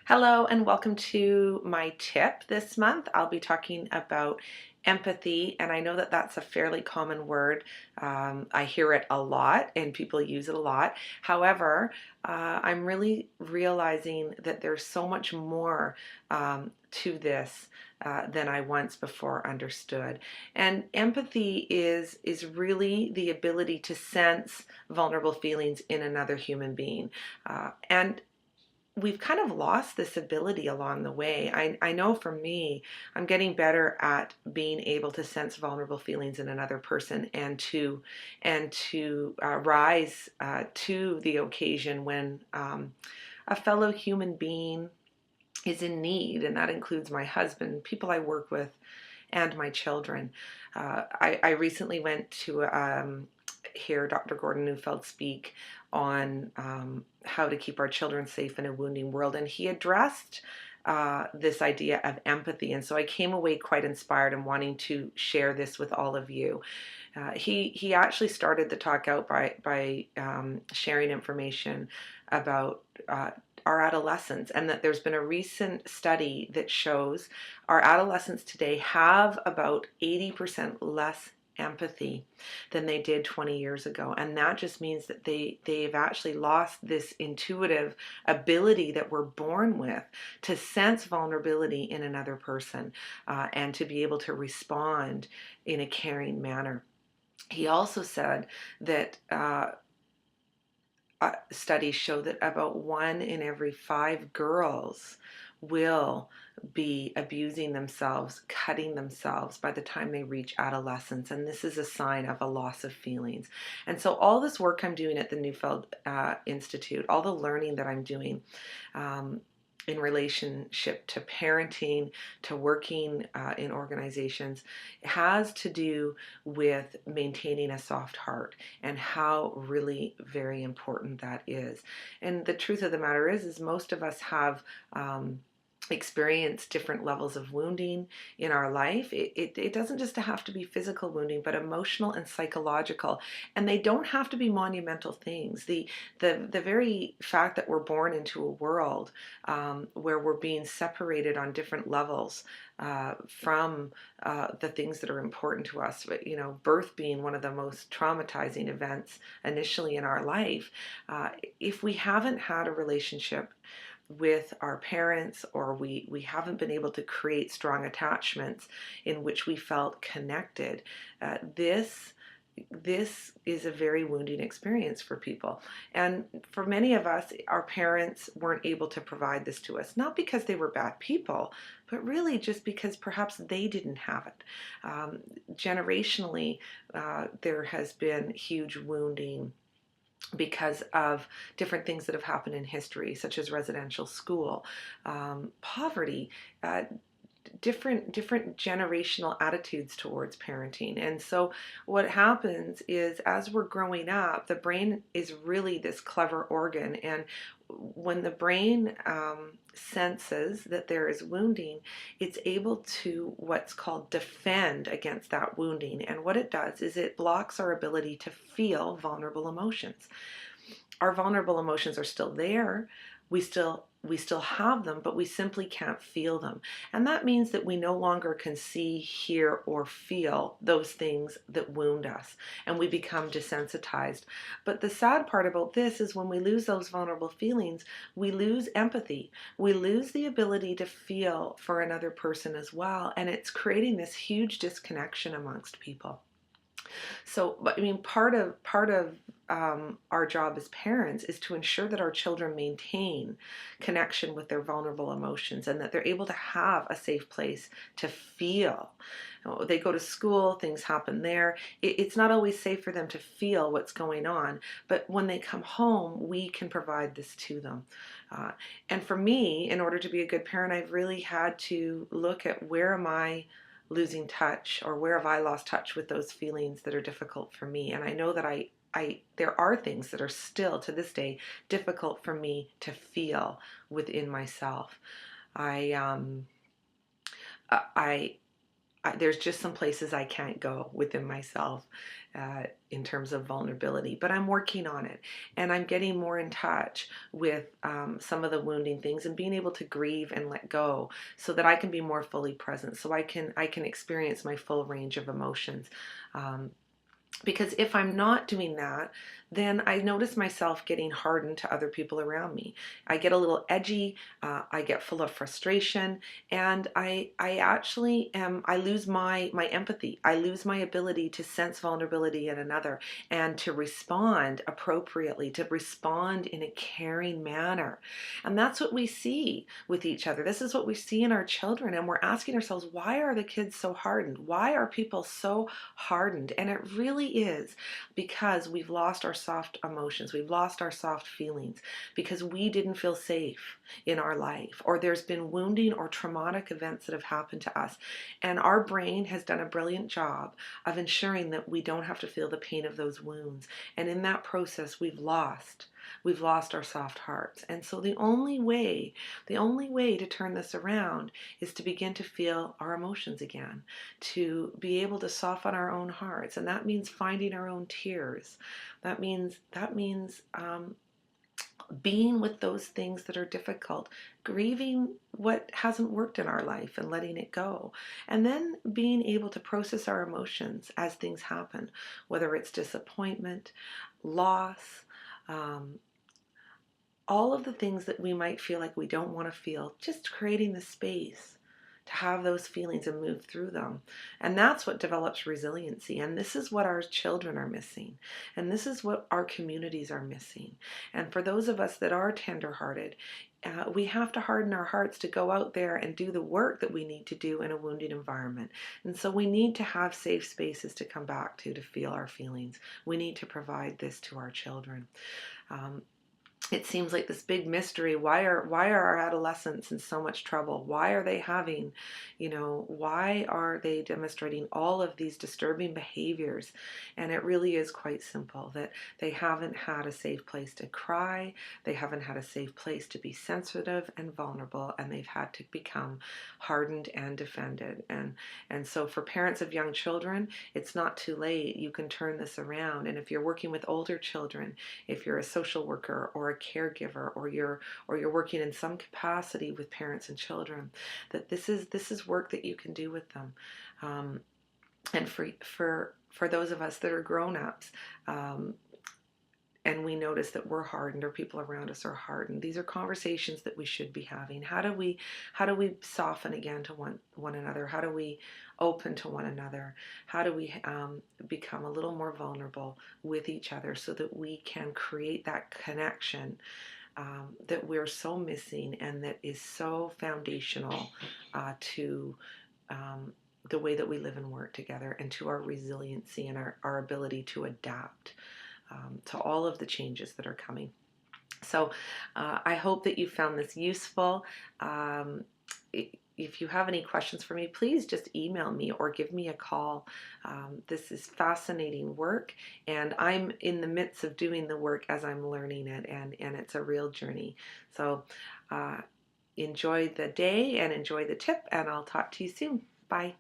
Hello and welcome to my tip this month. I'll be talking about empathy, and I know that that's a fairly common word. I hear it a lot and people use it a lot. However, I'm really realizing that there's so much more to this than I once before understood. And empathy is really the ability to sense vulnerable feelings in another human being. And we've kind of lost this ability along the way. I know for me, I'm getting better at being able to sense vulnerable feelings in another person and to rise to the occasion when a fellow human being is in need, and that includes my husband, people I work with, and my children. I recently went to hear Dr. Gordon Neufeld speak on how to keep our children safe in a wounding world, and he addressed this idea of empathy. And so I came away quite inspired and wanting to share this with all of you. He actually started the talk out by sharing information about our adolescents, and that there's been a recent study that shows our adolescents today have about 80% less empathy than they did 20 years ago. And that just means that they've actually lost this intuitive ability that we're born with to sense vulnerability in another person and to be able to respond in a caring manner. He also said that studies show that about 1 in every 5 girls will be abusing themselves, cutting themselves by the time they reach adolescence. And this is a sign of a loss of feelings. And so all this work I'm doing at the Neufeld Institute, all the learning that I'm doing, in relationship to parenting, to working in organizations, has to do with maintaining a soft heart and how really very important that is. And the truth of the matter is most of us have experience different levels of wounding in our life. It doesn't just have to be physical wounding, but emotional and psychological. And they don't have to be monumental things. The very fact that we're born into a world where we're being separated on different levels from the things that are important to us, but, you know, birth being one of the most traumatizing events initially in our life. If we haven't had a relationship with our parents, or we haven't been able to create strong attachments in which we felt connected, this is a very wounding experience for people. And for many of us, our parents weren't able to provide this to us, not because they were bad people, but really just because perhaps they didn't have it. Generationally, there has been huge wounding because of different things that have happened in history, such as residential school, poverty, different generational attitudes towards parenting. And so what happens is, as we're growing up, the brain is really this clever organ, and when the brain senses that there is wounding, it's able to what's called defend against that wounding. And what it does is it blocks our ability to feel vulnerable emotions. Our vulnerable emotions are still there. We still have them, but we simply can't feel them. And that means that we no longer can see, hear, or feel those things that wound us, and we become desensitized. But the sad part about this is, when we lose those vulnerable feelings, we lose empathy. We lose the ability to feel for another person as well, and it's creating this huge disconnection amongst people. So, I mean, part of our job as parents is to ensure that our children maintain connection with their vulnerable emotions, and that they're able to have a safe place to feel. They go to school, things happen there. It's not always safe for them to feel what's going on, but when they come home, we can provide this to them. And for me, in order to be a good parent, I've really had to look at, where am I losing touch, or where have I lost touch with those feelings that are difficult for me? And I know that there are things that are still to this day difficult for me to feel within myself. I there's just some places I can't go within myself in terms of vulnerability, but I'm working on it, and I'm getting more in touch with some of the wounding things and being able to grieve and let go, so that I can be more fully present, so I can experience my full range of emotions. Um, because if I'm not doing that, then I notice myself getting hardened to other people around me. I get a little edgy, I get full of frustration, and I actually I lose my empathy. I lose my ability to sense vulnerability in another and to respond appropriately, to respond in a caring manner. And that's what we see with each other. This is what we see in our children, and we're asking ourselves, why are the kids so hardened? Why are people so hardened? And it really is because we've lost our soft emotions, we've lost our soft feelings, because we didn't feel safe in our life, or there's been wounding or traumatic events that have happened to us. And our brain has done a brilliant job of ensuring that we don't have to feel the pain of those wounds. And in that process, we've lost our soft hearts. And so the only way to turn this around is to begin to feel our emotions again, to be able to soften our own hearts. And that means finding our own tears. That means being with those things that are difficult, grieving what hasn't worked in our life and letting it go, and then being able to process our emotions as things happen, whether it's disappointment, loss, um, all of the things that we might feel like we don't want to feel, just creating the space to have those feelings and move through them. And that's what develops resiliency. And this is what our children are missing. And this is what our communities are missing. And for those of us that are tenderhearted, we have to harden our hearts to go out there and do the work that we need to do in a wounded environment. And so we need to have safe spaces to come back to feel our feelings. We need to provide this to our children. It seems like this big mystery. Why are our adolescents in so much trouble? Why are they having, why are they demonstrating all of these disturbing behaviors? And it really is quite simple, that they haven't had a safe place to cry, they haven't had a safe place to be sensitive and vulnerable, and they've had to become hardened and defended. And so for parents of young children, it's not too late. You can turn this around. And if you're working with older children, if you're a social worker or a caregiver, or you're working in some capacity with parents and children, that this is work that you can do with them. And for those of us that are grown-ups, and we notice that we're hardened or people around us are hardened, these are conversations that we should be having. How do we soften again to one another? How do we open to one another? How do we become a little more vulnerable with each other, so that we can create that connection that we're so missing, and that is so foundational to the way that we live and work together, and to our resiliency and our ability to adapt to all of the changes that are coming. So I hope that you found this useful. If you have any questions for me, please just email me or give me a call. This is fascinating work, and I'm in the midst of doing the work as I'm learning it, and it's a real journey. So enjoy the day and enjoy the tip, and I'll talk to you soon. Bye.